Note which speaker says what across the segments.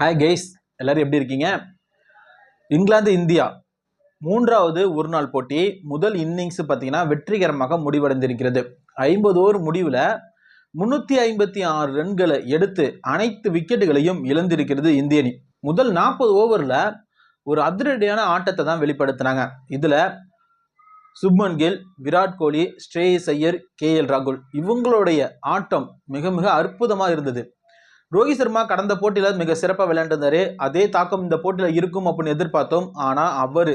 Speaker 1: Hi guys, எல்லாரும் எப்படி இருக்கீங்க? இங்கிலாந்து இந்தியா மூன்றாவது ஒருநாள் போட்டி முதல் இன்னிங்ஸ் பார்த்தீங்கன்னா வெற்றிகரமாக முடிவடைந்திருக்கிறது. 50 ஓவர் முடிவில் 356 ரன்களை எடுத்து அனைத்து விக்கெட்டுகளையும் இழந்திருக்கிறது இந்திய அணி. முதல் 40 ஓவரில் ஒரு அதிரடியான ஆட்டத்தை தான் வெளிப்படுத்தினாங்க. இதில் சுப்மன் கில், விராட் கோலி, ஸ்ரேயஸ் ஐயர், கேஎல் ராகுல் இவங்களுடைய ஆட்டம் மிக மிக அற்புதமாக இருந்தது. ரோஹித் சர்மா கடந்த போட்டியில மிக சிறப்பாக விளையாண்டிருந்தாரு. அதே தாக்கம் இந்த போட்டியில இருக்கும் அப்படின்னு எதிர்பார்த்தோம். ஆனா அவர்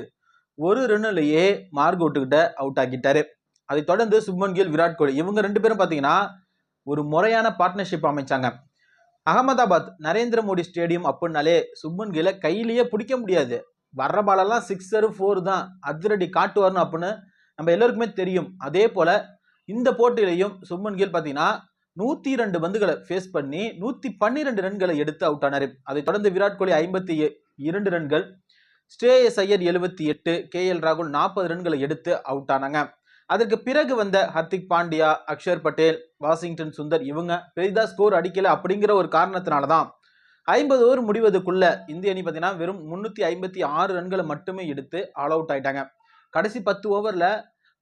Speaker 1: ஒரு ரன்னிலேயே மார்க் அவுட்டுக்கிட்ட அவுட் ஆக்கிட்டாரு. அதை தொடர்ந்து சுப்மன் கில், விராட் கோலி இவங்க 2 பேரும் பார்த்தீங்கன்னா ஒரு முறையான பார்ட்னர்ஷிப் அமைச்சாங்க. அகமதாபாத் நரேந்திர மோடி ஸ்டேடியம் அப்படின்னாலே சுப்மன் கில்லை கையிலேயே பிடிக்க முடியாது. வர்ற பாலெல்லாம் 6 4 தான் அதிரடி காட்டுவார்னு அப்படின்னு நம்ம எல்லாருக்குமே தெரியும். அதே போல இந்த போட்டியிலையும் சுப்மன் கில் பார்த்தீங்கன்னா 102 பந்துகளை ஃபேஸ் பண்ணி 112 ரன்களை எடுத்து அவுட் ஆனார். அதை தொடர்ந்து விராட் கோலி 52 ரன்கள், ஸ்ரேயஸ் ஐயர் 78, கேஎல் ராகுல் 40 ரன்களை எடுத்து அவுட் ஆனாங்க. அதற்கு பிறகு வந்த ஹர்திக் பாண்டியா, அக்ஷர் பட்டேல், வாஷிங்டன் சுந்தர் இவங்க பெரிதா ஸ்கோர் அடிக்கல அப்படிங்கிற ஒரு காரணத்தினால தான் 50 ஓவர் முடிவதுக்குள்ள இந்திய அணி பார்த்தீங்கன்னா வெறும் 356 ரன்களை மட்டுமே எடுத்து ஆல் அவுட் ஆயிட்டாங்க. கடைசி 10 ஓவரில்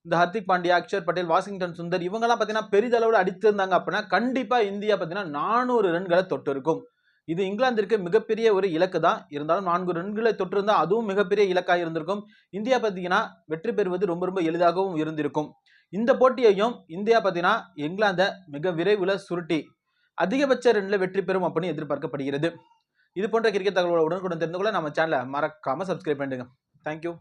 Speaker 1: இந்த ஹர்திக் பாண்டியா, அக்ஷர் பட்டேல், வாஷிங்டன் சுந்தர் இவங்கெல்லாம் பார்த்தீங்கன்னா பெரிதளவில் அடித்திருந்தாங்க அப்படின்னா கண்டிப்பாக இந்தியா பார்த்தீங்கன்னா 400 ரன்களை தொட்டு இருக்கும். இது இங்கிலாந்திற்கு மிகப்பெரிய ஒரு இலக்கு தான். இருந்தாலும் 4 ரன்களை தொட்டிருந்தா அதுவும் மிகப்பெரிய இலக்காக இருந்திருக்கும். இந்தியா பார்த்தீங்கன்னா வெற்றி பெறுவது ரொம்ப ரொம்ப எளிதாகவும் இருந்திருக்கும். இந்த போட்டியையும் இந்தியா பார்த்தீங்கன்னா இங்கிலாந்தை மிக விரைவில் சுருட்டி அதிகபட்ச ரன்ல வெற்றி பெறும் அப்படின்னு எதிர்பார்க்கப்படுகிறது. இது போன்ற கிரிக்கெட் தகவல்களை உடனுக்குடன் தெரிந்து கொள்ள நம்ம சேனலை மறக்காம சப்ஸ்கிரைப் பண்ணுங்க. தேங்க்யூ.